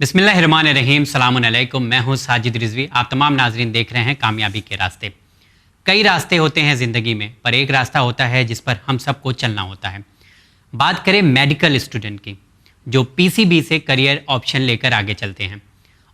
बिस्मिल्लाहिर्रहमानिर्रहीम, सलामुन अलैकुम। मैं हूं साजिद रिजवी। आप तमाम नाजरीन देख रहे हैं कामयाबी के रास्ते। कई रास्ते होते हैं ज़िंदगी में, पर एक रास्ता होता है जिस पर हम सबको चलना होता है। बात करें मेडिकल स्टूडेंट की, जो पीसीबी से करियर ऑप्शन लेकर आगे चलते हैं,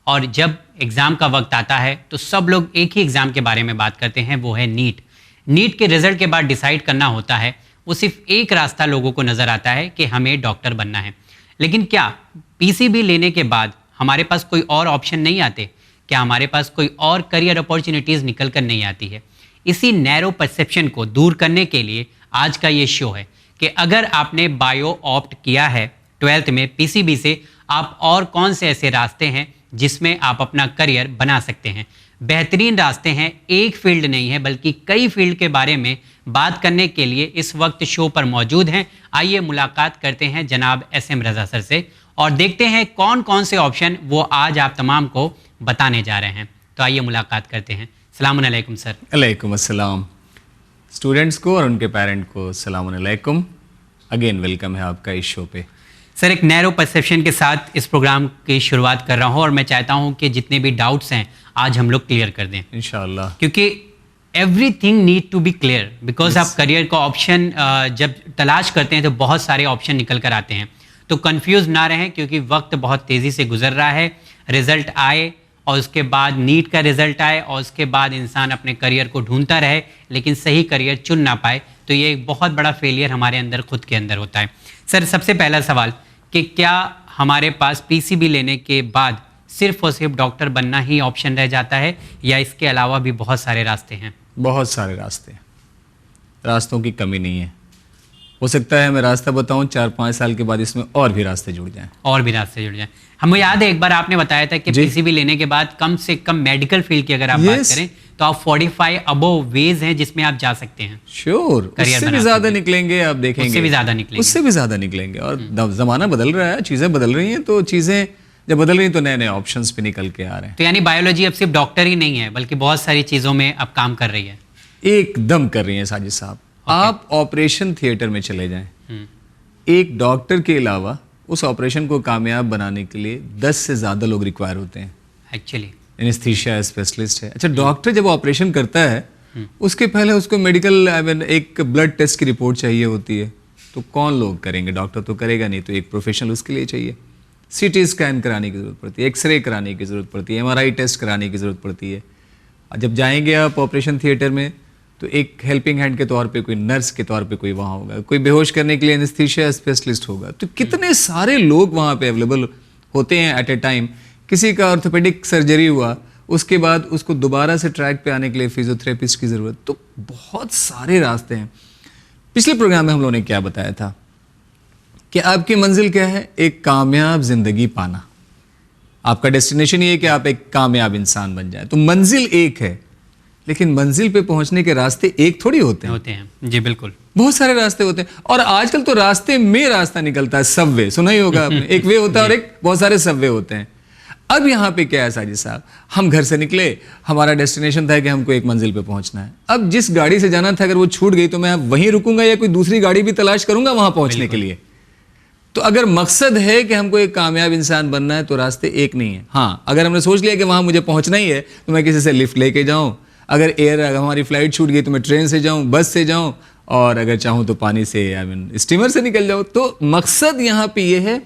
और जब एग्ज़ाम का वक्त आता है तो सब लोग एक ही एग्ज़ाम के बारे में बात करते हैं, वो है नीट। नीट के रिज़ल्ट के बाद डिसाइड करना होता है, वो सिर्फ एक रास्ता लोगों को नज़र आता है कि हमें डॉक्टर बनना है। लेकिन क्या पीसीबी लेने के बाद हमारे पास कोई और ऑप्शन नहीं आते? क्या हमारे पास कोई और करियर अपॉर्चुनिटीज़ निकल कर नहीं आती है? इसी नैरो परसेप्शन को दूर करने के लिए आज का ये शो है कि अगर आपने बायो ऑप्ट किया है 12th में पीसीबी से, आप और कौन से ऐसे रास्ते हैं जिसमें आप अपना करियर बना सकते हैं। बेहतरीन रास्ते हैं, एक फील्ड नहीं है बल्कि कई फील्ड के बारे में बात करने के लिए इस वक्त शो पर मौजूद हैं। आइए मुलाकात करते हैं जनाब SM रज़ा सर से और देखते हैं कौन कौन से ऑप्शन वो आज आप तमाम को बताने जा रहे हैं। तो आइए मुलाकात करते हैं। सलामुन अलैकुम सर। अलैकुम अस्सलाम। स्टूडेंट्स को और उनके पेरेंट को सलामुन अलैकुम। अगेन वेलकम है आपका इस शो पे। सर, एक नैरो परसेप्शन के साथ इस प्रोग्राम की शुरुआत कर रहा हूँ और मैं चाहता हूँ कि जितने भी डाउट्स हैं आज हम लोग क्लियर कर दें इंशाअल्लाह, क्योंकि everything need to be clear. Because आप करियर का ऑप्शन जब तलाश करते हैं तो बहुत सारे ऑप्शन निकल कर आते हैं, तो कंफ्यूज ना रहें क्योंकि वक्त बहुत तेज़ी से गुजर रहा है। रिज़ल्ट आए और उसके बाद नीट का रिज़ल्ट आए और उसके बाद इंसान अपने करियर को ढूंढता रहे लेकिन सही करियर चुन ना पाए, तो ये एक बहुत बड़ा फेलियर हमारे अंदर खुद के अंदर होता है। सर, सबसे पहला सवाल कि क्या हमारे पास पीसीबी लेने के बाद सिर्फ और सिर्फ डॉक्टर बनना ही ऑप्शन रह जाता है या इसके अलावा भी बहुत सारे रास्ते हैं? बहुत सारे रास्ते हैं, रास्तों की कमी नहीं है। हो सकता है मैं रास्ता बताऊं 4-5 साल के बाद इसमें और भी रास्ते जुड़ जाएं। और भी रास्ते जुड़ जाएं। हमें याद है एक बार आपने बताया था कि पीसीबी लेने के बाद कम से कम मेडिकल फील्ड की अगर आप बात करें तो आप 45 अबव वेज हैं जिसमें आप जा सकते हैं। श्योर, उससे भी ज्यादा निकलेंगे, आप देखेंगे उससे भी ज्यादा निकलेंगे, उससे भी ज्यादा निकलेंगे। और जमाना बदल रहा है, चीजें बदल रही हैं, तो चीजें जब बदल रही हैं तो नए नए ऑप्शंस भी निकल के आ रहे हैं। तो यानी बायोलॉजी अब सिर्फ डॉक्टर ही नहीं है बल्कि बहुत सारी चीजों में अब काम कर रही है। एकदम कर रही हैं साजिद साहब। आप ऑपरेशन थिएटर में चले जाएं, एक डॉक्टर के अलावा उस ऑपरेशन को कामयाब बनाने के लिए 10 से ज़्यादा लोग रिक्वायर होते हैं। एक्चुअली एनेस्थीसिया स्पेशलिस्ट है। अच्छा, डॉक्टर जब ऑपरेशन करता है उसके पहले उसको मेडिकल एक ब्लड टेस्ट की रिपोर्ट चाहिए होती है, तो कौन लोग करेंगे? डॉक्टर तो करेगा नहीं, तो एक प्रोफेशनल उसके लिए चाहिए। CT स्कैन कराने की ज़रूरत पड़ती है, एक्सरे कराने की ज़रूरत पड़ती है, MRI टेस्ट कराने की ज़रूरत पड़ती है। जब जाएंगे आप ऑपरेशन थिएटर में तो एक हेल्पिंग हैंड के तौर पे कोई नर्स के तौर पे कोई वहाँ होगा, कोई बेहोश करने के लिए एनेस्थीसिया स्पेशलिस्ट होगा। तो कितने सारे लोग वहाँ पे अवेलेबल होते हैं एट ए टाइम। किसी का ऑर्थोपेडिक सर्जरी हुआ, उसके बाद उसको दोबारा से ट्रैक पे आने के लिए फिजियोथेरेपिस्ट की ज़रूरत। तो बहुत सारे रास्ते हैं। पिछले प्रोग्राम में हम लोगों ने क्या बताया था कि आपकी मंजिल क्या है? एक कामयाब जिंदगी पाना। आपका डेस्टिनेशन ये है कि आप एक कामयाब इंसान बन जाए। तो मंजिल एक है, लेकिन मंजिल पे पहुंचने के रास्ते एक थोड़ी होते हैं। जी बिल्कुल, बहुत सारे रास्ते होते हैं। और आजकल तो रास्ते में रास्ता निकलता है, सबवे सुना ही होगा आपने। एक वे होता है और एक बहुत सारे सबवे होते हैं। अब यहाँ पे क्या है साजिद साहब, हम घर से निकले, हमारा डेस्टिनेशन था कि हमको एक मंजिल पे पहुंचना है। अब जिस गाड़ी से जाना था अगर वो छूट गई तो मैं वहीं रुकूंगा या कोई दूसरी गाड़ी भी तलाश करूंगा वहां पहुंचने के लिए? तो अगर मकसद है कि हमको एक कामयाब इंसान बनना है तो रास्ते एक नहीं है। हाँ, अगर हमने सोच लिया कि वहां मुझे पहुंचना ही है तो मैं किसी से लिफ्ट लेके जाऊं, अगर हमारी फ्लाइट छूट गई तो मैं ट्रेन से जाऊं, बस से जाऊं, और अगर चाहूं तो पानी से स्टीमर से निकल जाऊं। तो मकसद यहाँ पे ये है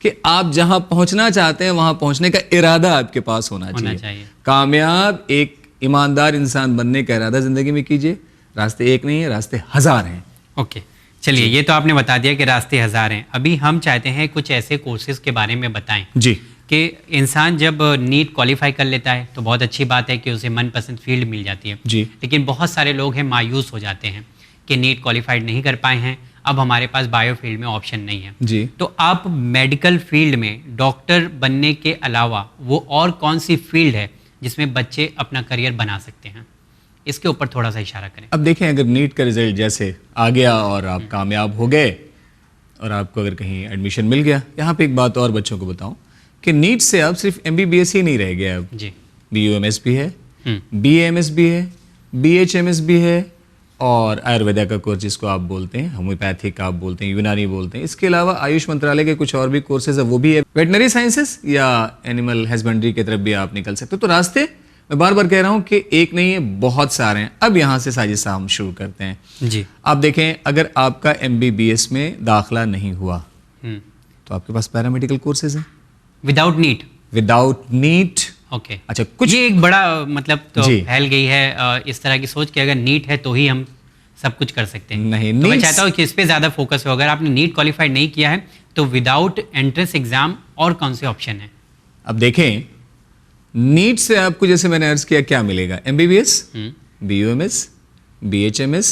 कि आप जहां पहुंचना चाहते हैं वहां पहुंचने का इरादा आपके पास होना चाहिए। कामयाब एक ईमानदार इंसान बनने का इरादा जिंदगी में कीजिए। रास्ते एक नहीं है, रास्ते हजार हैं। ओके, चलिए, ये तो आपने बता दिया कि रास्ते हजार हैं। अभी हम चाहते हैं कुछ ऐसे कोर्सेज के बारे में बताएं जी कि इंसान जब नीट क्वालिफाई कर लेता है तो बहुत अच्छी बात है कि उसे मनपसंद फील्ड मिल जाती है जी। लेकिन बहुत सारे लोग हैं मायूस हो जाते हैं कि नीट क्वालिफाइड नहीं कर पाए हैं, अब हमारे पास बायो फील्ड में ऑप्शन नहीं है जी। तो आप मेडिकल फील्ड में डॉक्टर बनने के अलावा वो और कौन सी फील्ड है जिसमें बच्चे अपना करियर बना सकते हैं? इसके ऊपर थोड़ा सा इशारा करें। अब देखें, अगर नीट का रिजल्ट जैसे आ गया और आप कामयाब हो गए और आपको अगर कहीं एडमिशन मिल गया, यहाँ पे एक बात और बच्चों को बताऊं कि नीट से आप सिर्फ MBBS ही नहीं रह गया, अब जी BUMS भी है, BAMS भी है, BHMS भी है, और आयुर्वेदा का कोर्स जिसको आप बोलते हैं, होम्योपैथिक आप बोलते हैं, यूनानी बोलते हैं। इसके अलावा आयुष मंत्रालय के कुछ और भी कोर्सेज है, वो भी है। वेटनरी साइंसेस या एनिमल हस्बेंड्री की तरफ भी आप निकल सकते हो। तो रास्ते मैं बार बार कह रहा हूँ कि एक नहीं है, बहुत सारे हैं। अब यहाँ से साजिद साहब हम शुरू करते हैं जी। आप देखें, अगर आपका MBBS में दाखिला नहीं हुआ तो आपके पास पैरामेडिकल कोर्सेज हैं without NEET. Without NEET. Okay. अच्छा, कुछ ये एक बड़ा मतलब तो जी। फैल गई है इस तरह की सोच कि अगर नीट है तो ही हम सब कुछ कर सकते हैं। नहीं, तो मैं नीट- चाहता हूँ कि इस पे ज़्यादा फोकस हो। अगर आपने नीट क्वालिफाइड नहीं किया है तो विदाउट एंट्रेंस एग्जाम और कौन से ऑप्शन है? अब देखें, नीट से आपको जैसे मैंने अर्ज किया क्या मिलेगा? MBBS, BUMS, BHMS,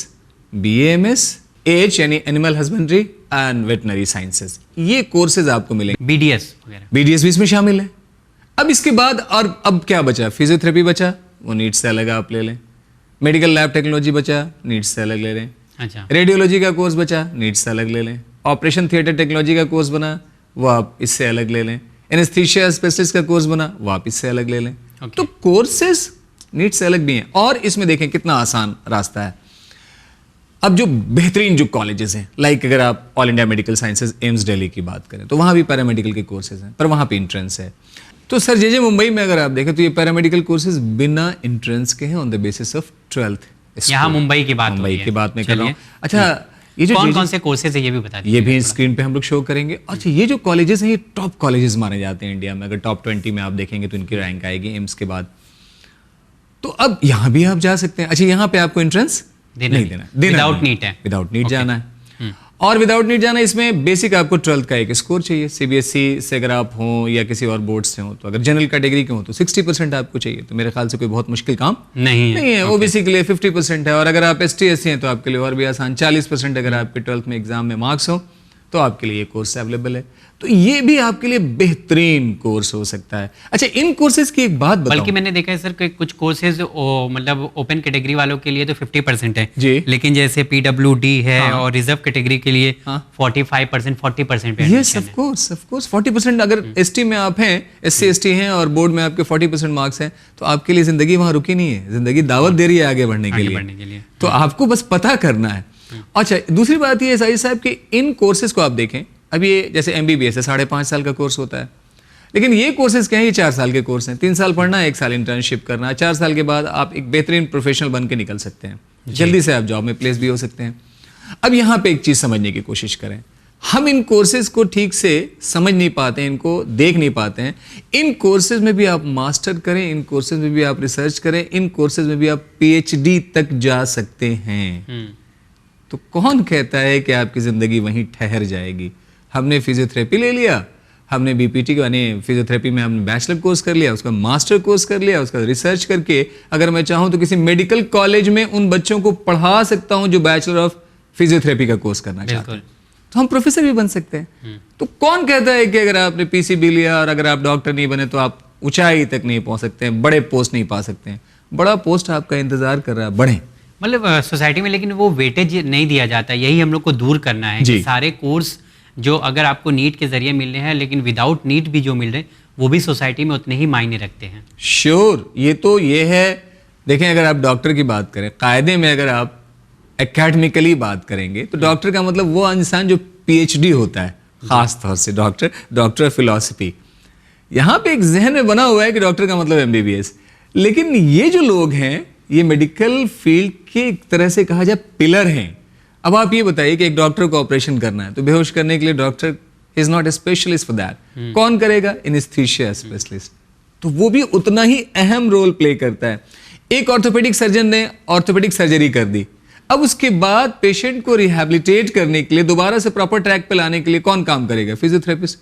BAMS, AH यानी animal husbandry and veterinary sciences, ये कोर्सेज आपको मिलेंगे। BDS वगैरह। BDS भी इसमें शामिल है। अब इसके बाद और अब क्या बचा? फिजियोथेरेपी बचा, वो नीट से अलग आप ले लें। मेडिकल लैब टेक्नोलॉजी बचा, नीट से अलग ले लें। अच्छा। रेडियोलॉजी का कोर्स बचा, नीट से अलग ले लें। ऑपरेशन थिएटर टेक्नोलॉजी का कोर्स बना, वो आप इससे अलग ले लें। एनेस्थीसिया स्पेशलिस्ट का कोर्स बना, वो आप इससे अलग ले लें। Okay. तो कोर्सेज नीट से अलग भी हैं। और इसमें देखें कितना आसान रास्ता है। अब जो बेहतरीन जो कॉलेजेस हैं, लाइक अगर आप all India medical sciences AIIMS Delhi की बात करें तो वहाँ भी पैरामेडिकल के कोर्सेज हैं, पर वहाँ पे इंट्रेंस है। तो सर JJ मुंबई में अगर आप देखें तो ये पैरामेडिकल कोर्सेज बिना इंट्रेंस के हैं, on the basis of 12th। यहाँ मुंबई की बात हो रही मुंबई है। की बात मैं कर रहा हूँ। चलिए। अच्छा, ये जो कौन JJ कौन से कोर्सेज है ये भी बता ये दीजिए। भी स्क्रीन पे हम लोग शो करेंगे। अच्छा, ये जो कॉलेजेस हैं ये टॉप कॉलेजेस माने जाते हैं इंडिया में। अगर टॉप 20 में आप देखेंगे तो इनकी रैंक आएगी एम्स के बाद। तो अब यहाँ भी आप जा सकते हैं। अच्छा, यहाँ पे आपको एंट्रेंस नहीं देना, विदाउट नीट है। विदाउट नीट जाना है। और विदाउट नीट जाना, इसमें बेसिक आपको 12th का एक स्कोर चाहिए। CBSE से अगर आप हों या किसी और बोर्ड से हों, तो अगर जनरल कैटेगरी के हों तो 60% आपको चाहिए। तो मेरे ख्याल से कोई बहुत मुश्किल काम नहीं है। OBC के लिए 50% है। और अगर आप ST SC हैं तो आपके लिए और भी आसान, 40% अगर आपके 12th में एग्जाम में मार्क्स हो तो आपके लिए ये कोर्स अवेलेबल है। तो ये भी आपके लिए बेहतरीन कोर्स हो सकता है। अच्छा, इन कोर्सेज की एक बात बताऊं, बल्कि मैंने देखा है सर कि कुछ कोर्सेज मतलब ओपन कैटेगरी वालों के लिए तो 50% है जी। लेकिन जैसे PWD है और रिजर्व कैटेगरी के लिए 45% 40% पे यस ऑफ कोर्स 40%। अगर ST में आप हैं, SC ST हैं और बोर्ड में आपके 40% मार्क्स हैं तो आपके लिए जिंदगी वहां रुकी नहीं है। जिंदगी दावत दे रही है आगे बढ़ने के लिए। तो आपको बस पता करना है। अच्छा, दूसरी बात ये है साजिद साहब कि इन कोर्सेज को आप देखें, अब ये जैसे MBBS है 5.5 साल का कोर्स होता है, लेकिन ये कोर्सेज क्या है, ये 4 साल के कोर्स हैं। 3 साल पढ़ना है, 1 साल इंटर्नशिप करना है। 4 साल के बाद आप एक बेहतरीन प्रोफेशनल बन के निकल सकते हैं, जल्दी से आप जॉब में प्लेस भी हो सकते हैं। अब यहाँ पे एक चीज समझने की कोशिश करें, हम इन कोर्सेज को ठीक से समझ नहीं पाते हैं, इनको देख नहीं पाते हैं। इन कोर्सेज में भी आप मास्टर करें, इन कोर्सेज में भी आप रिसर्च करें, इन कोर्सेज में भी आप PhD तक जा सकते हैं। तो कौन कहता है कि आपकी जिंदगी वहीं ठहर जाएगी? हमने फिजियोथेरेपी ले लिया, हमने BPT को यानी फिजियोथेरेपी में हमने बैचलर कोर्स कर लिया, उसका मास्टर कोर्स कर लिया, उसका रिसर्च करके अगर मैं चाहूं तो किसी मेडिकल कॉलेज में उन बच्चों को पढ़ा सकता हूं जो बैचलर ऑफ फिजियोथेरेपी का कोर्स करना चाहते हैं। तो हम प्रोफेसर भी बन सकते हैं। तो कौन कहता है कि अगर आपने PCB लिया और अगर आप डॉक्टर नहीं बने तो आप ऊंचाई तक नहीं पहुंच सकते हैं, बड़े पोस्ट नहीं पा सकते हैं? बड़ा पोस्ट आपका इंतजार कर रहा है, बढ़े। मतलब सोसाइटी में लेकिन वो वेटेज नहीं दिया जाता, यही हम लोग को दूर करना है कि सारे कोर्स जो अगर आपको नीट के जरिए मिल रहे हैं लेकिन विदाउट नीट भी जो मिल रहे हैं वो भी सोसाइटी में उतने ही मायने रखते हैं। श्योर, ये है। देखें, अगर आप डॉक्टर की बात करें, कायदे में अगर आप एकेडमिकली बात करेंगे तो डॉक्टर का मतलब वो इंसान जो PhD होता है, खास तौर से डॉक्टर फिलॉसफी। यहाँ पे एक जहन में बना हुआ है कि डॉक्टर का मतलब MBBS, लेकिन ये जो लोग हैं ये मेडिकल फील्ड के एक तरह से कहा जाए पिलर हैं। अब आप ये बताइए कि एक डॉक्टर को ऑपरेशन करना है तो बेहोश करने के लिए doctor is not a specialist for that. कौन करेगा? Anaesthesia specialist. तो वो भी उतना ही अहम रोल प्ले करता है। एक ऑर्थोपेडिक सर्जन ने ऑर्थोपेडिक सर्जरी कर दी, अब उसके बाद पेशेंट को रिहैबिलिटेट करने के लिए दोबारा से प्रॉपर ट्रैक पे लाने के लिए कौन काम करेगा? फिजियोथेरेपिस्ट।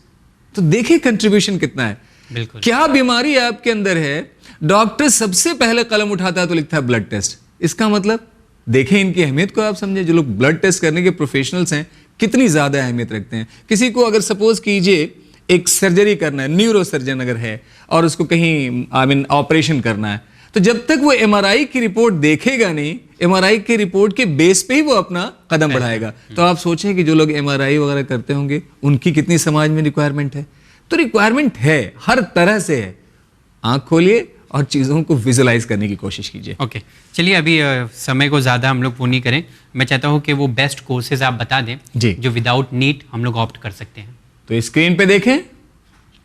तो देखिए कंट्रीब्यूशन कितना है। बिल्कुल। क्या बीमारी आपके अंदर है, डॉक्टर सबसे पहले कलम उठाता है तो लिखता है ब्लड टेस्ट। इसका मतलब देखें इनकी अहमियत को आप समझे। जो लोग ब्लड टेस्ट करने के प्रोफेशनल्स हैं कितनी ज्यादा अहमियत रखते हैं। किसी को अगर सपोज कीजिए एक सर्जरी करना है, न्यूरो सर्जन अगर है और उसको कहीं ऑपरेशन करना है, तो जब तक वो MRI की रिपोर्ट देखेगा नहीं, MRI की रिपोर्ट के बेस पे ही वो अपना कदम बढ़ाएगा। तो आप सोचें कि जो लोग MRI वगैरह करते होंगे उनकी कितनी समाज में रिक्वायरमेंट है। तो रिक्वायरमेंट है, हर तरह से है। आंख खोलिए और चीज़ों को विजुलाइज करने की कोशिश कीजिए। ओके चलिए, अभी समय को ज़्यादा हम लोग वो नहीं करें। मैं चाहता हूँ कि वो बेस्ट कोर्सेज आप बता दें जी। जो विदाउट नीट हम लोग ऑप्ट कर सकते हैं। तो स्क्रीन पे देखें,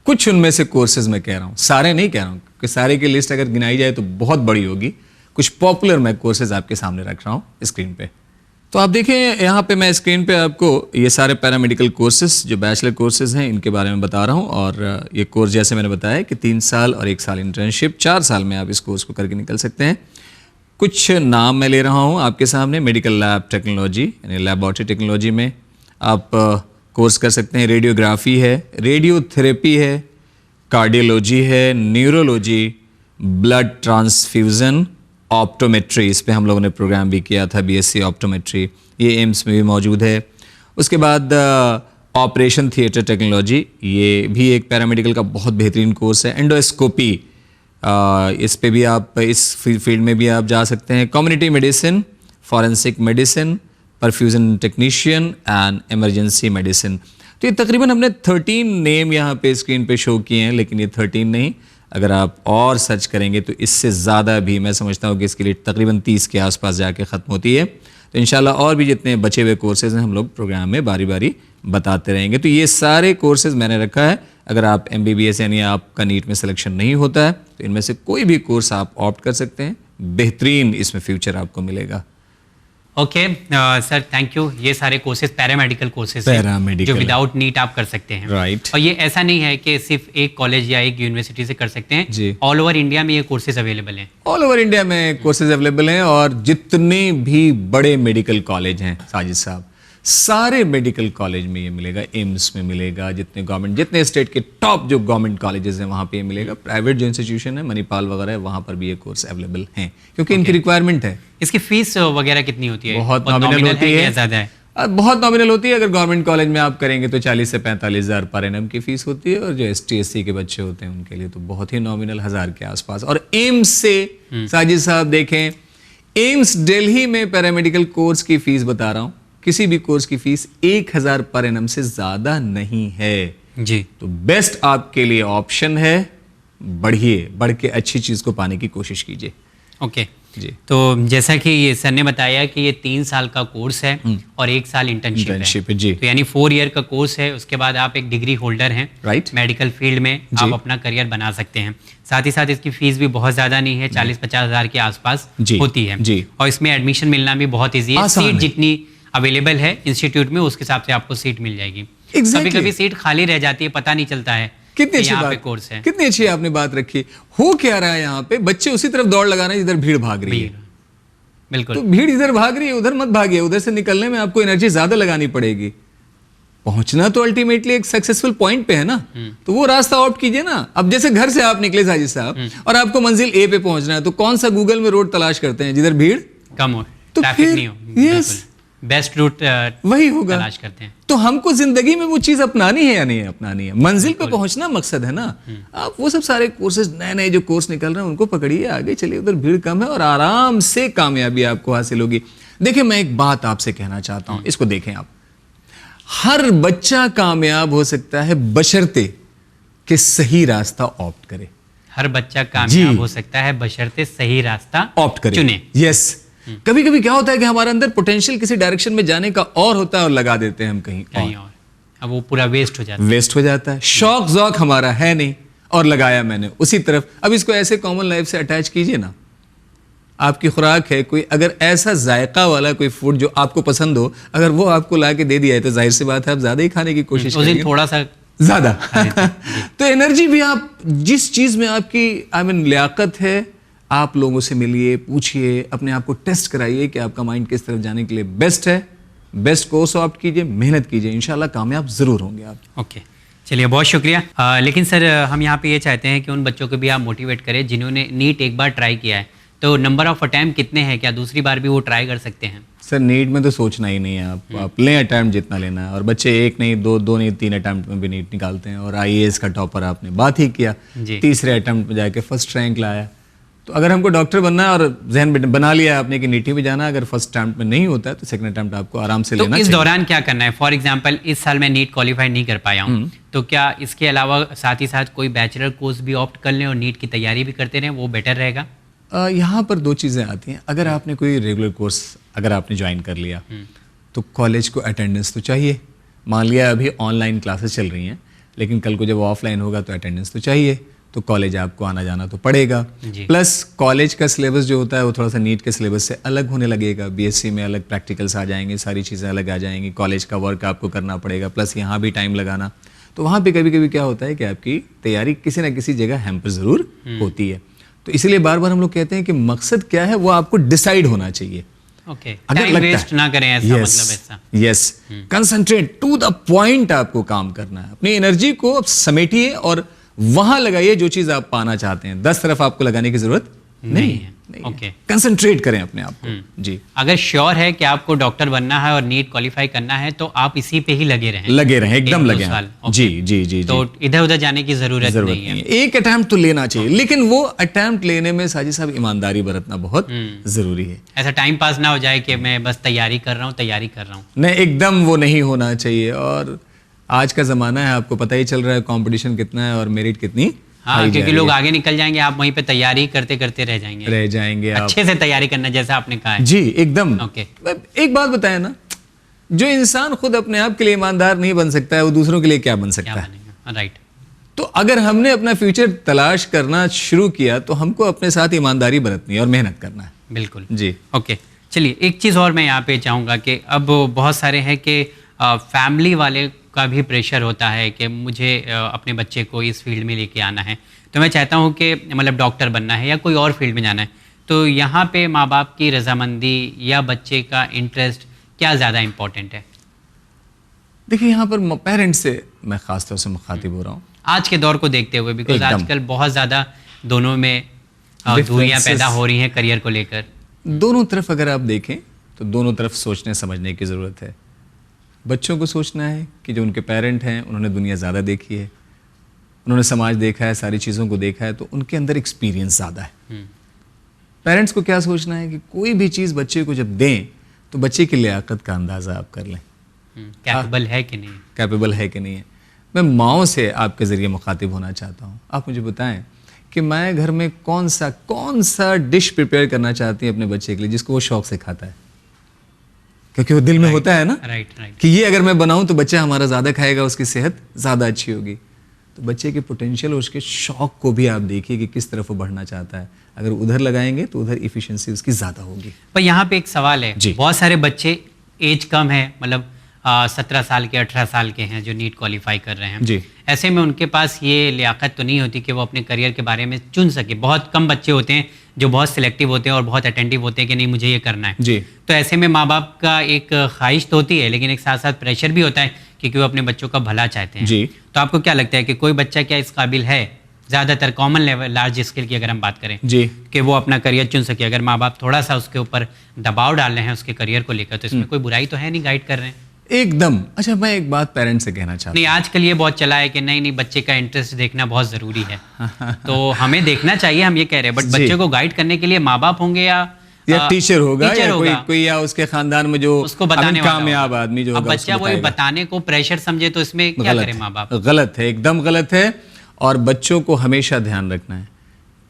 कुछ उनमें से कोर्सेज मैं कह रहा हूँ, सारे नहीं कह रहा हूँ कि सारे की लिस्ट अगर गिनाई जाए तो बहुत बड़ी होगी। कुछ पॉपुलर मैं कोर्सेज आपके सामने रख रहा हूँ स्क्रीन पे। तो आप देखें यहाँ पे मैं स्क्रीन पे आपको ये सारे पैरामेडिकल कोर्सेज जो बैचलर कोर्सेज हैं इनके बारे में बता रहा हूँ। और ये कोर्स जैसे मैंने बताया कि 3 साल और 1 साल इंटर्नशिप, 4 साल में आप इस कोर्स को करके निकल सकते हैं। कुछ नाम मैं ले रहा हूँ आपके सामने। मेडिकल लैब टेक्नोलॉजी यानी लैबोरेटरी टेक्नोलॉजी में आप कोर्स कर सकते हैं। रेडियोग्राफी है, रेडियोथेरेपी है, कार्डियोलॉजी है, न्यूरोलॉजी, ब्लड ट्रांसफ्यूज़न, ऑप्टोमेट्री, इस पे हम लोगों ने प्रोग्राम भी किया था, बीएससी ऑप्टोमेट्री, ये एम्स में भी मौजूद है। उसके बाद ऑपरेशन थिएटर टेक्नोलॉजी, ये भी एक पैरामेडिकल का बहुत बेहतरीन कोर्स है। एंडोस्कोपी, इस पे भी आप, इस फील्ड में भी आप जा सकते हैं। Community medicine, forensic medicine, perfusion technician and emergency medicine. तो ये तकरीबन हमने 13 नेम यहाँ पे स्क्रीन पे शो किए हैं, लेकिन ये 13 नहीं, अगर आप और सर्च करेंगे तो इससे ज़्यादा भी मैं समझता हूँ कि इसके लिए तकरीबन 30 के आसपास जाके ख़त्म होती है। तो इंशाल्लाह और भी जितने बचे हुए कोर्सेज़ हैं हम लोग प्रोग्राम में बारी बारी बताते रहेंगे। तो ये सारे कोर्सेज़ मैंने रखा है। अगर आप MBBS यानी आपका नीट में सिलेक्शन नहीं होता है तो इनमें से कोई भी कोर्स आप ऑप्ट कर सकते हैं, बेहतरीन इसमें फ्यूचर आपको मिलेगा। Okay sir, thank you. ये सारे कोर्सेज पैरामेडिकल कोर्सेज हैं जो विदाउट नीट आप कर सकते हैं। राइट। और ये ऐसा नहीं है कि सिर्फ एक कॉलेज या एक यूनिवर्सिटी से कर सकते हैं जी। ऑल ओवर इंडिया में ये कोर्सेज अवेलेबल हैं। ऑल ओवर इंडिया में कोर्सेज अवेलेबल हैं। और जितने भी बड़े मेडिकल कॉलेज हैं साजिद साहब, सारे मेडिकल कॉलेज में ये मिलेगा। एम्स में मिलेगा, जितने गवर्नमेंट, जितने स्टेट के टॉप जो गवर्नमेंट कॉलेजेस हैं वहाँ पे ये मिलेगा। प्राइवेट जो इंस्टीट्यूशन है, मणिपाल वगैरह है, वहाँ पर भी ये कोर्स अवेलेबल हैं क्योंकि इनकी रिक्वायरमेंट है। इसकी फीस वगैरह कितनी होती है? बहुत नॉमिनल होती है, ज़्यादा है? बहुत नॉमिनल होती है। अगर गवर्नमेंट कॉलेज में आप करेंगे तो 40 से 45 हज़ार पर एनम की फीस होती है। और जो ST/SC के बच्चे होते हैं उनके लिए तो बहुत ही नॉमिनल, 1000 के आसपास। और एम्स से साजिद साहब देखें, एम्स दिल्ली में पैरामेडिकल कोर्स की फीस बता रहा हूँ, किसी भी कोर्स की फीस 1000 पर एनम से ज्यादा नहीं है जी। तो बेस्ट आपके लिए ऑप्शन है। बढ़िए, बढ़ के अच्छी चीज को पाने की कोशिश कीजिए। ओके जी। तो जैसा कि ये सर ने बताया कि ये 3 साल का कोर्स है और 1 साल इंटर्नशिप है जी। तो यानी 4 ईयर का कोर्स है। उसके बाद आप एक डिग्री होल्डर हैं, राइट, मेडिकल फील्ड में आप अपना करियर बना सकते हैं। साथ ही साथ इसकी फीस भी बहुत ज़्यादा नहीं है, 40-50 हज़ार के आसपास होती है जी। और इसमें एडमिशन मिलना भी बहुत ईजी है। सीट जितनी अवेलेबल है इंस्टीट्यूट में उसके हिसाब से आपको सीट मिल जाएगी। कभी कभी सीट खाली रह जाती है, पता नहीं चलता है। कितनी अच्छी बात, कोर्स है, कितनी अच्छी आपने बात रखी। हो क्या रहा है यहाँ पे, बच्चे उसी तरफ दौड़ लगा रहे हैं जिधर भीड़ भाग रही है। बिल्कुल। तो भीड़ इधर भाग रही है, उधर मत भागिए। उधर से निकलने में आपको एनर्जी ज्यादा लगानी पड़ेगी। पहुंचना तो अल्टीमेटली एक सक्सेसफुल पॉइंट पे है ना, तो वो रास्ता ऑप्ट कीजिए ना। अब जैसे घर से आप निकले साजिद साहब और आपको मंजिल A पे पहुंचना है तो कौन सा गूगल में रोड तलाश करते हैं जिधर भीड़ कम हो, तो ट्रैफिक फिर नहीं हो। यस, बेस्ट रूट वही होगा, तलाश करते हैं। तो हमको जिंदगी में वो चीज अपनानी है या नहीं अपनानी है, मंजिल पे पहुंचना मकसद है ना। आप वो सब सारे कोर्सेज, नए नए जो कोर्स निकल रहे हैं उनको पकड़िए, आगे चलिए, उधर भीड़ कम है और आराम से कामयाबी आपको हासिल होगी। देखिए मैं एक बात आपसे कहना चाहता हूं, इसको देखें आप। हर बच्चा कामयाब हो सकता है बशर्ते कि सही रास्ता ऑप्ट करे। हर बच्चा कामयाब हो सकता है बशर्ते सही रास्ता ऑप्ट करे, चुने। यस। कभी कभी क्या होता है कि हमारे अंदर पोटेंशियल किसी डायरेक्शन में जाने का और होता है और लगा देते हैं हम कहीं और, अब वो पूरा वेस्ट हो जाता है। शौक ज़ौक हमारा है नहीं और लगाया मैंने उसी तरफ। अब इसको ऐसे कॉमन लाइफ से अटैच कीजिए ना। आपकी खुराक है कोई, अगर ऐसा जायका वाला कोई फूड जो आपको पसंद हो, अगर वो आपको ला के दे दिया है तो जाहिर सी बात है आप ज्यादा ही खाने की कोशिश करेंगे, थोड़ा सा ज्यादा। तो एनर्जी भी आप जिस चीज में आपकी लियाकत है, आप लोगों से मिलिए, पूछिए, अपने आप को टेस्ट कराइए कि आपका माइंड किस तरफ जाने के लिए बेस्ट है। बेस्ट कोर्स ऑप्ट कीजिए, मेहनत कीजिए, इंशाल्लाह कामयाब जरूर होंगे आप। ओके, चलिए बहुत शुक्रिया। लेकिन सर हम यहाँ पे ये चाहते हैं कि उन बच्चों को भी आप मोटिवेट करें जिन्होंने नीट एक बार ट्राई किया है, तो नंबर ऑफ अटैम्प्ट कितने हैं, क्या दूसरी बार भी वो ट्राई कर सकते हैं? सर नीट में तो सोचना ही नहीं है, आप लें अटैम्प्ट जितना लेना है। और बच्चे एक नहीं, दो नहीं, 3 अटैम्प्ट में भी नीट निकालते हैं। और IAS का टॉपर आपने बात ही किया, तीसरे अटैम्प्ट में जाके फर्स्ट रैंक लाया। तो अगर हमको डॉक्टर बनना है और जहन में बना लिया आपने कि नीट में जाना, अगर फर्स्ट अटेम्प्ट में नहीं होता है तो सेकंड अटेम्प्ट आपको आराम से तो लेना इस चाहिए। दौरान क्या करना है? फॉर एग्जांपल इस साल मैं नीट क्वालिफाई नहीं कर पाया हूँ, तो क्या इसके अलावा साथ ही साथ कोई बैचलर कोर्स भी ऑप्ट कर लें और नीट की तैयारी भी करते रहें, वो बेटर रहेगा? यहाँ पर दो चीज़ें आती हैं। अगर आपने कोई रेगुलर कोर्स अगर आपने ज्वाइन कर लिया तो कॉलेज को अटेंडेंस तो चाहिए। मान लिया अभी ऑनलाइन क्लासेस चल रही हैं, लेकिन कल को जब ऑफलाइन होगा तो अटेंडेंस तो चाहिए, तो कॉलेज आपको आना जाना तो पड़ेगा। प्लस कॉलेज का सिलेबस जो होता है वो थोड़ा सा नीट के सिलेबस से अलग होने लगेगा। बीएससी में अलग प्रैक्टिकल्स आ जाएंगे, सारी चीज़ें अलग आ जाएंगी, कॉलेज का वर्क आपको करना पड़ेगा, प्लस यहाँ भी टाइम लगाना। तो वहाँ पे कभी कभी क्या होता है कि आपकी तैयारी किसी ना किसी जगह हैम्पर ज़रूर होती है। तो इसीलिए बार बार हम लोग कहते हैं कि मकसद क्या है वो आपको डिसाइड होना चाहिए। ओके, अगर टाइम लगता वेस्ट है ना करें, ऐसा मतलब ऐसा। Yes, concentrate to the point आपको काम करना है। अपनी एनर्जी को आप समेटिए और वहां लगाइए जो चीज आप पाना चाहते हैं। 10 तरफ आपको लगाने की जरूरत नहीं है। ओके, कंसंट्रेट करें अपने आप को। जी, अगर श्योर है कि आपको डॉक्टर बनना है और नीट क्वालिफाई करना है तो आप इसी पे ही लगे रहें, एकदम लगे साल। हैं। जी जी जी, तो इधर उधर जाने की जरूरत नहीं है। एक अटेम्प्ट तो लेना चाहिए, लेकिन वो अटेम्प्ट लेने में साजिद साहब ईमानदारी बरतना बहुत जरूरी है। ऐसा टाइम पास ना हो जाए कि मैं बस तैयारी कर रहा हूँ। नहीं, एकदम वो नहीं होना चाहिए। और आज का ज़माना है, आपको पता ही चल रहा है कंपटीशन कितना है और मेरिट कितनी। हाँ, क्योंकि लोग आगे निकल जाएंगे, आप वहीं पे तैयारी करते करते रह जाएंगे। आप अच्छे से तैयारी करना, जैसा आपने कहा है। जी एकदम। ओके, एक बात बताए ना, जो इंसान खुद अपने आप के लिए ईमानदार नहीं बन सकता है वो दूसरों के लिए क्या बन सकता है? राइट। तो अगर हमने अपना फ्यूचर तलाश करना शुरू किया तो हमको अपने साथ ईमानदारी बरतनी है और मेहनत करना है। बिल्कुल जी। ओके, चलिए एक चीज़ और मैं यहाँ पे चाहूँगा कि अब बहुत सारे हैं कि फैमिली वाले का भी प्रेशर होता है कि मुझे अपने बच्चे को इस फील्ड में लेके आना है, तो मैं चाहता हूँ कि मतलब डॉक्टर बनना है या कोई और फील्ड में जाना है, तो यहाँ पे माँ बाप की रजामंदी या बच्चे का इंटरेस्ट क्या ज़्यादा इम्पोर्टेंट है? देखिए, यहाँ पर पेरेंट्स से मैं ख़ास तौर से मुखातिब हो रहा हूँ आज के दौर को देखते हुए, बिकॉज आजकल बहुत ज़्यादा दोनों में दूरियाँ पैदा हो रही हैं करियर को लेकर। दोनों तरफ अगर आप देखें तो दोनों तरफ सोचने समझने की ज़रूरत है। बच्चों को सोचना है कि जो उनके पेरेंट हैं उन्होंने दुनिया ज़्यादा देखी है, उन्होंने समाज देखा है, सारी चीज़ों को देखा है, तो उनके अंदर एक्सपीरियंस ज़्यादा है। पेरेंट्स को क्या सोचना है कि कोई भी चीज़ बच्चे को जब दें तो बच्चे की लियाकत का अंदाज़ा आप कर लें, कैपेबल है कि नहीं, कैपेबल है कि नहीं है। मैं माओ से आपके ज़रिए मुखातिब होना चाहता हूँ। आप मुझे बताएं कि मैं घर में कौन सा डिश प्रिपेयर करना चाहती हैं अपने बच्चे के लिए जिसको वो शौक से खाता है, क्योंकि वो दिल में होता है ना कि ये अगर मैं बनाऊं तो बच्चा हमारा ज़्यादा खाएगा, उसकी सेहत ज़्यादा अच्छी होगी। तो बच्चे के पोटेंशियल और उसके शौक को भी आप देखिए कि किस तरफ वो बढ़ना चाहता है। अगर उधर लगाएंगे तो उधर इफिशिएंसी उसकी ज़्यादा होगी। पर यहाँ पे एक सवाल है, बहुत सारे बच्चे एज कम है, मतलब 17 साल के 18 साल के हैं जो नीट क्वालिफाई कर रहे हैं जी। ऐसे में उनके पास ये लियाकत तो नहीं होती कि वो अपने करियर के बारे में चुन सके। बहुत कम बच्चे होते हैं जो बहुत सिलेक्टिव होते हैं और बहुत अटेंटिव होते हैं कि नहीं मुझे ये करना है जी। तो ऐसे में माँ बाप का एक ख्वाहिश तो होती है, लेकिन एक साथ साथ प्रेशर भी होता है क्योंकि वो अपने बच्चों का भला चाहते हैं जी। तो आपको क्या लगता है कि कोई बच्चा क्या इस काबिल है, ज़्यादातर कॉमन लेवल लार्ज स्केल की अगर हम बात करें जी, कि वो अपना करियर चुन सके? अगर माँ बाप थोड़ा सा उसके ऊपर दबाव डाल रहे हैं उसके करियर को लेकर तो इसमें कोई बुराई तो है नहीं, गाइड कर रहे हैं एकदम। अच्छा, मैं एक बात पेरेंट्स से कहना चाहता हूँ। नहीं, आजकल ये बहुत चला है कि नहीं बच्चे का इंटरेस्ट देखना बहुत ज़रूरी है तो हमें देखना चाहिए, हम ये कह रहे हैं, बट बच्चे को गाइड करने के लिए माँ बाप होंगे या टीचर होगा या कोई या उसके खानदान में जो उसको बताने वाला कामयाब आदमी जो अब बच्चा वही बताने को प्रेशर समझे तो इसमें क्या करे माँ बाप? गलत है, एकदम गलत है। और बच्चों को हमेशा ध्यान रखना है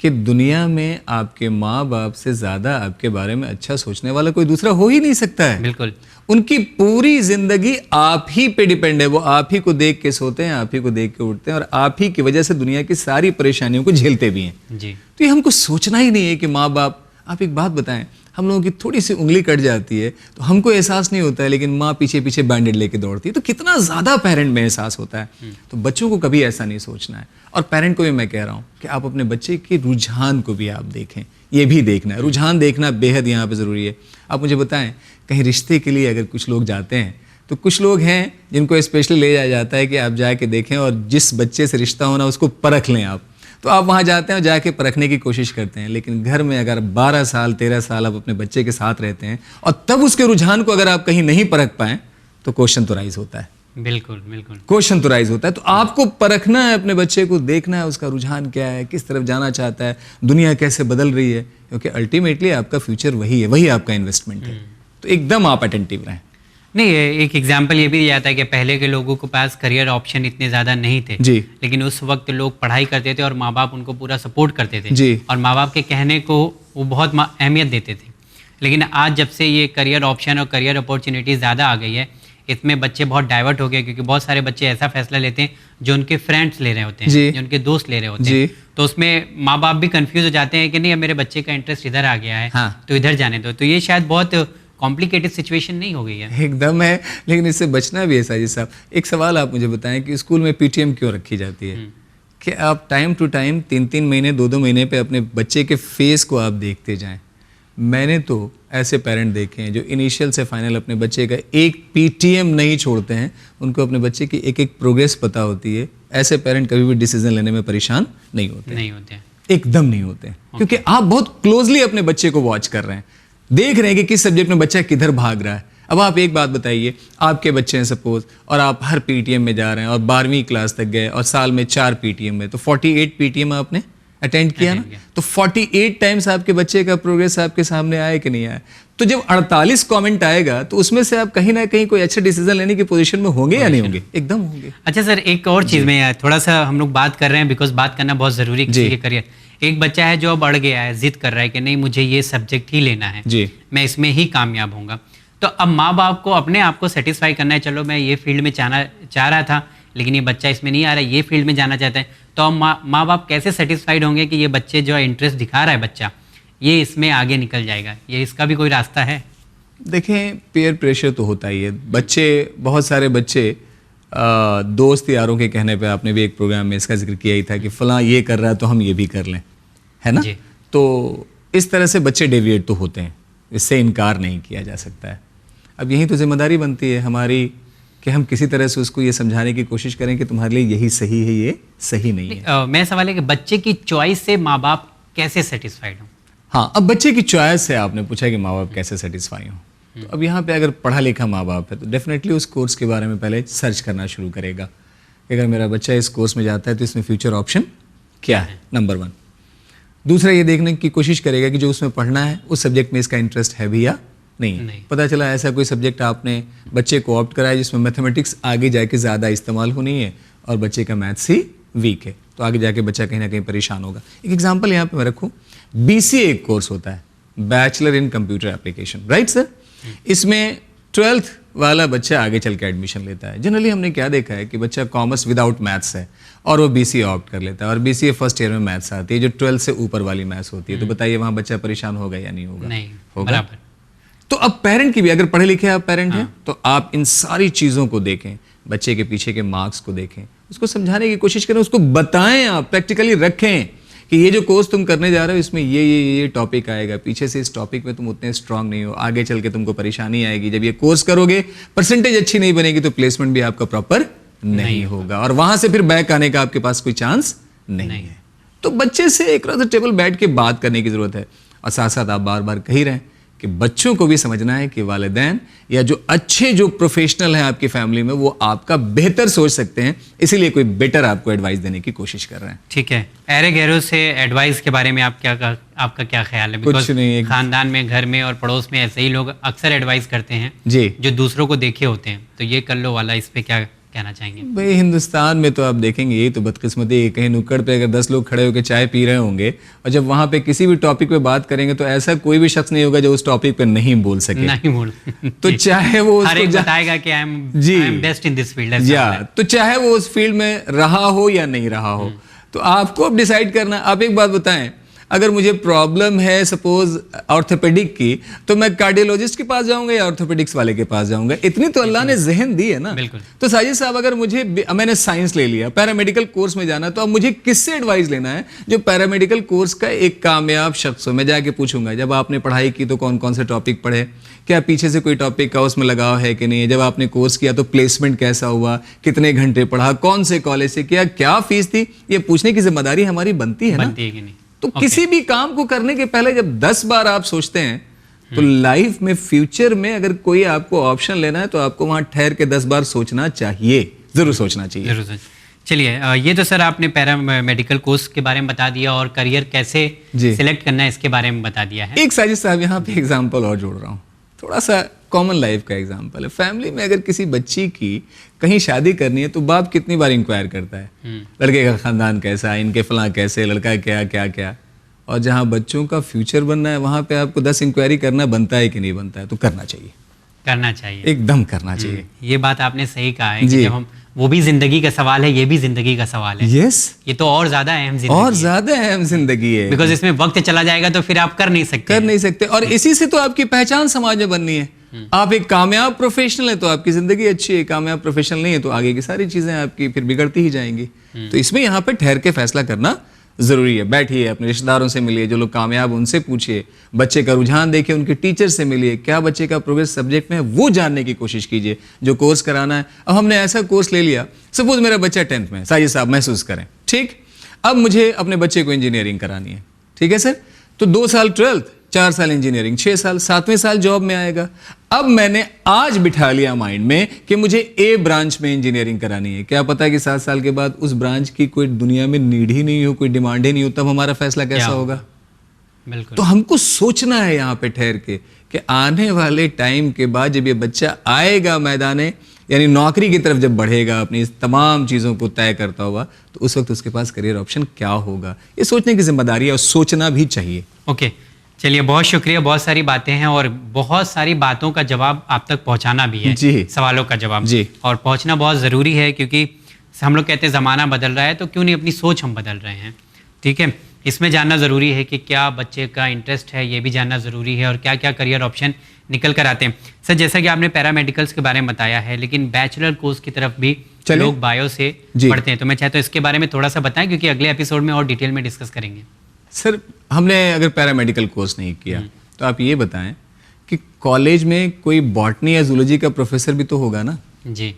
कि दुनिया में आपके माँ बाप से ज़्यादा आपके बारे में अच्छा सोचने वाला कोई दूसरा हो ही नहीं सकता है। बिल्कुल। उनकी पूरी जिंदगी आप ही पे डिपेंड है, वो आप ही को देख के सोते हैं, आप ही को देख के उठते हैं और आप ही की वजह से दुनिया की सारी परेशानियों को झेलते भी हैं जी। तो ये हमको सोचना ही नहीं है कि माँ बाप, आप एक बात बताएं, हम लोगों की थोड़ी सी उंगली कट जाती है तो हमको एहसास नहीं होता है, लेकिन माँ पीछे पीछे बैंडेड लेके दौड़ती है तो कितना ज़्यादा पेरेंट में एहसास होता है। तो बच्चों को कभी ऐसा नहीं सोचना है। और पेरेंट को भी मैं कह रहा हूँ कि आप अपने बच्चे के रुझान को भी आप देखें, ये भी देखना है, रुझान देखना बेहद यहाँ पे ज़रूरी है। आप मुझे बताएं, कहीं रिश्ते के लिए अगर कुछ लोग जाते हैं तो कुछ लोग हैं जिनको स्पेशली ले जाया जाता है कि आप जाके देखें और जिस बच्चे से रिश्ता होना उसको परख लें आप, तो आप वहाँ जाते हैं और जाके परखने की कोशिश करते हैं। लेकिन घर में अगर 12 साल 13 साल आप अपने बच्चे के साथ रहते हैं और तब उसके रुझान को अगर आप कहीं नहीं परख पाएँ तो क्वेश्चन तो राइज होता है। बिल्कुल बिल्कुल। क्वेश्चन तो राइज होता है। तो आपको परखना है अपने बच्चे को, देखना है उसका रुझान क्या है, किस तरफ जाना चाहता है, दुनिया कैसे बदल रही है, क्योंकि अल्टीमेटली आपका फ्यूचर वही है, वही आपका इन्वेस्टमेंट है। तो एकदम आप अटेंटिव रहें। नहीं, एक एग्जाम्पल ये भी दिया जाता है कि पहले के लोगों के पास करियर ऑप्शन इतने ज़्यादा नहीं थे जी, लेकिन उस वक्त लोग पढ़ाई करते थे और माँ बाप उनको पूरा सपोर्ट करते थे जी, और माँ बाप के कहने को वो बहुत अहमियत देते थे। लेकिन आज जब से ये करियर ऑप्शन और करियर अपॉर्चुनिटी ज़्यादा आ गई है, इसमें बच्चे बहुत डाइवर्ट हो गए, क्योंकि बहुत सारे बच्चे ऐसा फैसला लेते हैं जो उनके फ्रेंड्स ले रहे होते हैं, जी, जो उनके दोस्त ले रहे होते जी, हैं। तो उसमें माँ बाप भी कंफ्यूज हो जाते हैं कि नहीं, अब मेरे बच्चे का इंटरेस्ट इधर आ गया है, हाँ, तो इधर जाने दो। तो ये शायद बहुत कॉम्प्लिकेटेड सिचुएशन नहीं हो गई है? एकदम है। लेकिन इससे बचना भी है साजिद साहब। एक सवाल आप मुझे बताएं कि स्कूल में पीटीएम क्यों रखी जाती है? कि आप टाइम टू टाइम 3-3 महीने 2-2 महीने पे अपने बच्चे के फेस को आप देखते जाएं। मैंने तो ऐसे पेरेंट देखे हैं जो इनिशियल से फाइनल अपने बच्चे का एक पीटीएम नहीं छोड़ते हैं, उनको अपने बच्चे की एक एक प्रोग्रेस पता होती है। ऐसे पेरेंट कभी भी डिसीजन लेने में परेशान नहीं होते, नहीं होते हैं, एकदम नहीं होते हैं, क्योंकि आप बहुत क्लोजली अपने बच्चे को वॉच कर रहे हैं, देख रहे हैं कि किस सब्जेक्ट में बच्चा किधर भाग रहा है। अब आप एक बात बताइए, आपके बच्चे हैं सपोज और आप हर पीटीएम में जा रहे हैं और 12वीं क्लास तक गए और साल में 4 पीटीएम में, तो 48 पीटीएम आपने अटेंड किया ना, तो 48 टाइम्स आपके बच्चे का प्रोग्रेस आपके सामने आया कि नहीं आया? तो जब 48 कमेंट आएगा तो उसमें से आप कहीं ना कहीं कोई अच्छा डिसीजन लेने की पोजीशन में होंगे या नहीं होंगे? एकदम होंगे। अच्छा सर, एक और चीज़ में थोड़ा सा हम लोग बात कर रहे हैं, बिकॉज बात करना बहुत ज़रूरी है किसी के करियर। एक बच्चा है जो अब अड़ गया है, जिद कर रहा है कि नहीं मुझे ये सब्जेक्ट ही लेना है, जी, मैं इसमें ही कामयाब होऊंगा। तो अब माँ बाप को अपने आप को सेटिस्फाई करना है, चलो मैं ये फील्ड में चाह रहा था लेकिन ये बच्चा इसमें नहीं आ रहा है, ये फील्ड में जाना चाहता है, तो अब माँ बाप कैसे सेटिस्फाइड होंगे कि ये बच्चे जो इंटरेस्ट दिखा रहा है बच्चा, ये इसमें आगे निकल जाएगा? ये इसका भी कोई रास्ता है? देखें, पेयर प्रेशर तो होता ही है। बच्चे, बहुत सारे बच्चे दोस्त यारों के कहने पे, आपने भी एक प्रोग्राम में इसका जिक्र किया ही था कि फलां ये कर रहा है तो हम ये भी कर लें, है ना? तो इस तरह से बच्चे डेविएट तो होते हैं, इससे इनकार नहीं किया जा सकता है। अब यही तो जिम्मेदारी बनती है हमारी कि हम किसी तरह से उसको ये समझाने की कोशिश करें कि तुम्हारे लिए यही सही है, ये सही नहीं है। मेरा सवाल है कि बच्चे की चॉइस से माँ बाप कैसे सेटिस्फाइड हो? हाँ, अब बच्चे की चॉइस से आपने पूछा कि माँ बाप कैसे सेटिस्फाई हो, तो अब यहाँ पे अगर पढ़ा लिखा माँ बाप है तो डेफिनेटली उस कोर्स के बारे में पहले सर्च करना शुरू करेगा। अगर मेरा बच्चा इस कोर्स में जाता है तो इसमें फ्यूचर ऑप्शन क्या है, नंबर 1। दूसरा, ये देखने की कोशिश करेगा कि जो उसमें पढ़ना है उस सब्जेक्ट में इसका इंटरेस्ट है भी या नहीं। पता चला ऐसा कोई सब्जेक्ट आपने बच्चे को ऑप्ट कराया जिसमें मैथमेटिक्स आगे जाके ज़्यादा इस्तेमाल होनी है और बच्चे का मैथ्स ही वीक है, तो आगे जाके बच्चा कहीं ना कहीं परेशान होगा। एक एग्जांपल यहाँ पे मैं रखूँ, BCA एक कोर्स होता है, bachelor in computer application, right sir? इसमें 12th वाला बच्चा आगे चल के एडमिशन लेता है। जनरली हमने क्या देखा है कि बच्चा कॉमर्स विदाउट मैथ्स है और वो BCA ऑप्ट कर लेता है, और BCA फर्स्ट ईयर में मैथ्स आती है जो 12th से ऊपर वाली मैथ्स होती है। तो बताइए वहाँ बच्चा परेशान होगा या नहीं होगा? नहीं होगा। बराबर। तो अब पेरेंट की भी, अगर पढ़े लिखे आप पेरेंट हैं तो आप इन सारी चीज़ों को देखें, बच्चे के पीछे के मार्क्स को देखें, उसको समझाने की कोशिश करें, उसको बताएं, आप प्रैक्टिकली रखें कि ये जो कोर्स तुम करने जा रहे हो इसमें ये टॉपिक आएगा, पीछे से इस टॉपिक में तुम उतने स्ट्रांग नहीं हो, आगे चल के तुमको परेशानी आएगी। जब ये कोर्स करोगे, परसेंटेज अच्छी नहीं बनेगी तो प्लेसमेंट भी आपका प्रॉपर नहीं होगा और वहां से फिर बैक आने का आपके पास कोई चांस नहीं है। तो बच्चे से एक टेबल बैठ के बात करने की जरूरत है। और साथ साथ आप बार बार कह ही रहे हैं कि बच्चों को भी समझना है कि वालिदैन या जो अच्छे जो प्रोफेशनल हैं आपकी फैमिली में वो आपका बेहतर सोच सकते हैं, इसीलिए कोई बेटर आपको एडवाइस देने की कोशिश कर रहे हैं। ठीक है, अहरे गहरों से एडवाइस के बारे में आपका क्या ख्याल है? कुछ नहीं, खानदान में, घर में और पड़ोस में ऐसे ही लोग अक्सर एडवाइस करते हैं जी, जो दूसरों को देखे होते हैं, तो ये कर लो वाला, इस पे क्या कहना चाहेंगे? भाई हिंदुस्तान में तो आप देखेंगे यही तो बदकिस्मती है, कहीं नुक्कड़ पे अगर 10 लोग खड़े होकर चाय पी रहे होंगे और जब वहां पे किसी भी टॉपिक पे बात करेंगे तो ऐसा कोई भी शख्स नहीं होगा जो उस टॉपिक पे नहीं बोल सके, नहीं बोल तो चाहे वो हर एक बताएगा कि I am best in this field, या तो चाहे वो उस फील्ड में रहा हो या नहीं रहा हो, तो आपको अब डिसाइड करना। आप एक बात बताएं, अगर मुझे प्रॉब्लम है सपोज ऑर्थोपेडिक की, तो मैं कार्डियोलॉजिस्ट के पास जाऊंगा या ऑर्थोपेडिक्स वाले के पास जाऊंगा? इतनी तो अल्लाह ने जहन दी है ना। तो साजिद साहब, अगर मैंने साइंस ले लिया, पैरामेडिकल कोर्स में जाना, तो अब मुझे किससे एडवाइस लेना है? जो पैरामेडिकल कोर्स का एक कामयाब शख्स हो। मैं जाके पूछूंगा जब आपने पढ़ाई की तो कौन कौन से टॉपिक पढ़े, क्या पीछे से कोई टॉपिक का उसमें लगाव है कि नहीं, जब आपने कोर्स किया तो प्लेसमेंट कैसा हुआ, कितने घंटे पढ़ा, कौन से कॉलेज से किया, क्या फीस थी, ये पूछने की जिम्मेदारी हमारी बनती है ना। कि नहीं? तो किसी भी काम को करने के पहले जब 10 बार आप सोचते हैं तो लाइफ में फ्यूचर में अगर कोई आपको ऑप्शन लेना है तो आपको वहां ठहर के 10 बार सोचना चाहिए, जरूर सोचना चाहिए। जरूर सर। चलिए ये तो सर आपने पैरा मेडिकल कोर्स के बारे में बता दिया और करियर कैसे सिलेक्ट करना है इसके बारे में बता दिया है। एक साजिद साहब यहाँ पे एग्जाम्पल और जोड़ रहा हूँ, थोड़ा सा कॉमन लाइफ का एग्जाम्पल है। फैमिली में अगर किसी बच्ची की कहीं शादी करनी है तो बाप कितनी बार इंक्वायर करता है, लड़के का खानदान कैसा है, इनके फलां कैसे, लड़का क्या क्या क्या। और जहाँ बच्चों का फ्यूचर बनना है वहाँ पे आपको 10 इंक्वायरी करना बनता है कि नहीं बनता है, तो करना चाहिए, करना चाहिए, एकदम करना चाहिए। ये बात आपने सही कहा है कि जब हम, वो भी जिंदगी का सवाल है, ये भी जिंदगी का सवाल है। यस, ये तो और ज्यादा अहम जिंदगी और ज्यादा अहम जिंदगी है, बिकॉज इसमें वक्त चला जाएगा तो फिर आप कर नहीं सकते। और इसी से तो आपकी पहचान समाज में बननी है। आप एक कामयाब प्रोफेशनल है तो आपकी जिंदगी अच्छी है, कामयाब प्रोफेशनल नहीं है तो आगे की सारी चीजें आपकी फिर बिगड़ती ही जाएंगी। तो इसमें यहाँ पे ठहर के फैसला करना जरूरी है। बैठिए, अपने रिश्तेदारों से मिलिए, जो लोग कामयाब उनसे पूछिए, बच्चे का रुझान देखिए, उनके टीचर से मिलिए, क्या बच्चे का प्रोग्रेस सब्जेक्ट में है वो जानने की कोशिश कीजिए, जो कोर्स कराना है। अब हमने ऐसा कोर्स ले लिया, सपोज मेरा बच्चा 10th में है, साजिद साहब महसूस करें, ठीक, अब मुझे अपने बच्चे को इंजीनियरिंग करानी है, ठीक है सर, तो 2 साल 12th, 4 साल इंजीनियरिंग, 6 साल, 7वें साल जॉब में आएगा। अब मैंने आज बिठा लिया माइंड में कि मुझे ए ब्रांच में इंजीनियरिंग करानी है, क्या पता है कि 7 साल के बाद उस ब्रांच की कोई दुनिया में नीड ही नहीं हो, कोई डिमांड ही नहीं हो, तब हमारा फैसला कैसा होगा? बिल्कुल। तो हमको सोचना है यहाँ पे ठहर के कि आने वाले टाइम के बाद जब ये बच्चा आएगा मैदाने, यानी नौकरी की तरफ जब बढ़ेगा, अपनी इस तमाम चीज़ों को तय करता हुआ, तो उस वक्त उसके पास करियर ऑप्शन क्या होगा, ये सोचने की जिम्मेदारी है और सोचना भी चाहिए। ओके, चलिए, बहुत शुक्रिया। बहुत सारी बातें हैं और बहुत सारी बातों का जवाब आप तक पहुंचाना भी है, जी, सवालों का जवाब जी, और पहुंचना बहुत ज़रूरी है, क्योंकि हम लोग कहते हैं ज़माना बदल रहा है तो क्यों नहीं अपनी सोच हम बदल रहे हैं। ठीक है, इसमें जानना ज़रूरी है कि क्या बच्चे का इंटरेस्ट है, ये भी जानना ज़रूरी है, और क्या क्या करियर ऑप्शन निकल कर आते हैं। सर, जैसा कि आपने पैरामेडिकल्स के बारे में बताया है, लेकिन बैचलर कोर्स की तरफ भी लोग बायो से पढ़ते हैं, तो मैं चाहता हूँ इसके बारे में थोड़ा सा बताएं, क्योंकि अगले एपिसोड में और डिटेल में डिस्कस करेंगे। सर, हमने अगर पैरामेडिकल कोर्स नहीं किया तो आप ये बताएं कि कॉलेज में कोई बॉटनी या जूलॉजी का प्रोफेसर भी तो होगा ना जी,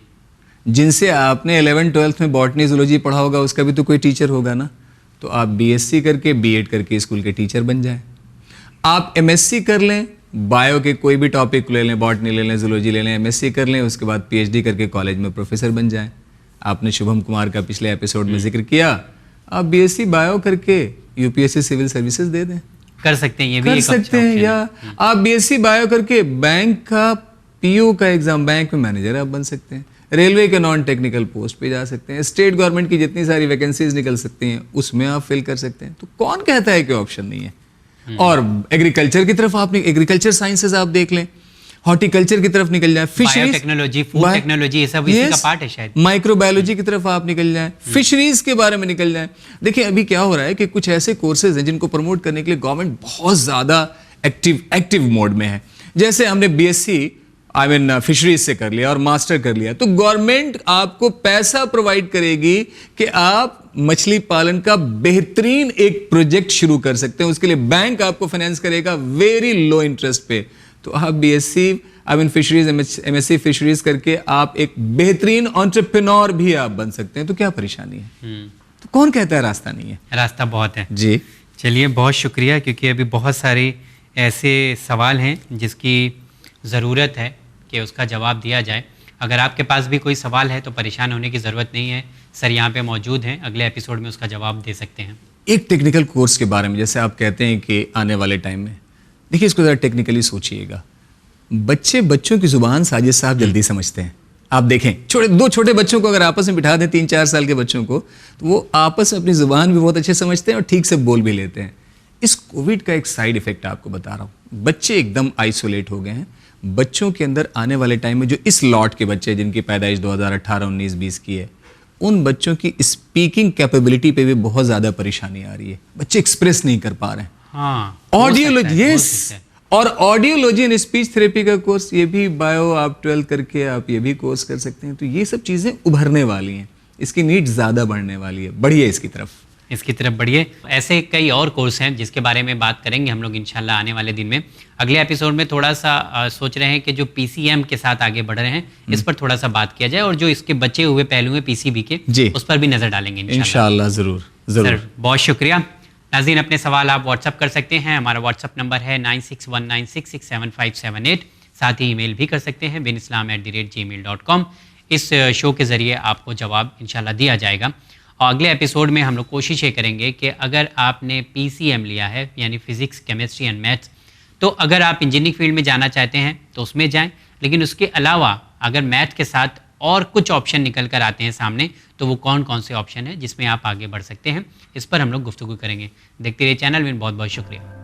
जिनसे आपने 11th 12th में बॉटनी जूलॉजी पढ़ा होगा, उसका भी तो कोई टीचर होगा ना। तो आप बीएससी करके, बीएड करके स्कूल के टीचर बन जाएं। आप एमएससी कर लें, बायो के कोई भी टॉपिक ले लें, बॉटनी ले लें, जूलॉजी ले लें, एमएससी कर लें, उसके बाद पीएचडी करके कॉलेज में प्रोफेसर बन जाएं। आपने शुभम कुमार का पिछले एपिसोड में जिक्र किया, आप बीएससी बायो करके यूपीएससी सिविल सर्विसेज दे दें, कर सकते हैं, ये भी कर एक सकते हैं। या आप बीएससी बायो करके बैंक का पीओ का एग्जाम, बैंक में मैनेजर आप बन सकते हैं, रेलवे के नॉन टेक्निकल पोस्ट पे जा सकते हैं, स्टेट गवर्नमेंट की जितनी सारी वैकेंसीज निकल सकती हैं उसमें आप फिल कर सकते हैं। तो कौन कहता है कि ऑप्शन नहीं है? और एग्रीकल्चर की तरफ आपने, एग्रीकल्चर साइंसेज आप देख लें, हॉर्टिकल्चर की तरफ निकल जाए, फिशरीज, टेक्नोलॉजी, फूड टेक्नोलॉजी, ये सब इसी का पार्ट है शायद, माइक्रोबायोलॉजी की तरफ आप निकल जाएं, फिशरीज के बारे में निकल जाएं। देखिए, अभी क्या हो रहा है कि कुछ ऐसे कोर्सेज हैं जिनको प्रमोट करने के लिए गवर्नमेंट बहुत ज्यादा एक्टिव मोड में है। जैसे हमने बीएससी फिशरीज से कर लिया और मास्टर कर लिया, तो गवर्नमेंट आपको पैसा प्रोवाइड करेगी कि आप मछली पालन का बेहतरीन एक प्रोजेक्ट शुरू कर सकते हैं। उसके लिए बैंक आपको फाइनेंस करेगा वेरी लो इंटरेस्ट पे। तो आप बीएससी फिशरीज, एमएससी फिशरीज करके आप एक बेहतरीन एंटरप्रेन्योर भी आप बन सकते हैं। तो क्या परेशानी है? तो कौन कहता है रास्ता नहीं है? रास्ता बहुत है जी। चलिए, बहुत शुक्रिया, क्योंकि अभी बहुत सारे ऐसे सवाल हैं जिसकी ज़रूरत है कि उसका जवाब दिया जाए। अगर आपके पास भी कोई सवाल है तो परेशान होने की ज़रूरत नहीं है, सर यहाँ पे मौजूद हैं, अगले एपिसोड में उसका जवाब दे सकते हैं। एक टेक्निकल कोर्स के बारे में, जैसे आप कहते हैं कि आने वाले टाइम में, देखिए इसको ज़रा टेक्निकली सोचिएगा। बच्चों की ज़ुबान साजिद साहब जल्दी समझते हैं। आप देखें, दो छोटे बच्चों को अगर आपस में बिठा दें, 3-4 साल के बच्चों को, तो वो आपस में अपनी ज़ुबान भी बहुत अच्छे समझते हैं और ठीक से बोल भी लेते हैं। इस कोविड का एक साइड इफेक्ट आपको बता रहा हूँ, बच्चे एकदम आइसोलेट हो गए हैं। बच्चों के अंदर आने वाले टाइम में जो इस लॉट के बच्चे जिनकी पैदाइश 2018, 19, 20 की है, उन बच्चों की स्पीकिंग कैपेबिलिटी पे भी बहुत ज़्यादा परेशानी आ रही है। बच्चे एक्सप्रेस नहीं कर पा रहे हैं। ऑडियोलॉजी, यस, और ऑडियोलॉजी एंड स्पीच थेरेपी का कोर्स, ये भी बायो आप 12 करके आप ये भी कोर्स कर सकते हैं। तो ये सब चीज़ें उभरने वाली हैं, इसकी नीड ज़्यादा बढ़ने वाली है। बढ़िए इसकी तरफ बढ़िए। ऐसे कई और कोर्स हैं जिसके बारे में बात करेंगे हम लोग इंशाल्लाह आने वाले दिन में। अगले एपिसोड में थोड़ा सा सोच रहे हैं कि जो पीसीएम के साथ आगे बढ़ रहे हैं, इस पर थोड़ा सा बात किया जाए, और जो इसके बचे हुए पहलू हैं पीसीबी के, उस पर भी नजर डालेंगे इंशाल्लाह। जरूर। सर, बहुत शुक्रिया। नाज़रीन, अपने सवाल आप व्हाट्सअप कर सकते हैं। हमारा व्हाट्सअप नंबर है 9619667578। साथ ही ईमेल भी कर सकते हैं binislam@gmail.com। इस शो के ज़रिए आपको जवाब इंशाल्लाह दिया जाएगा। और अगले एपिसोड में हम लोग कोशिश ये करेंगे कि अगर आपने PCM लिया है यानी फिज़िक्स, केमिस्ट्री एंड मैथ्स, तो अगर आप इंजीनियरिंग फील्ड में जाना चाहते हैं तो उसमें जाएं, लेकिन उसके अलावा अगर मैथ के साथ और कुछ ऑप्शन निकल कर आते हैं सामने, तो वो कौन कौन से ऑप्शन है जिसमें आप आगे बढ़ सकते हैं, इस पर हम लोग गुफ्तगू करेंगे। देखते रहिए चैनल में। बहुत बहुत शुक्रिया।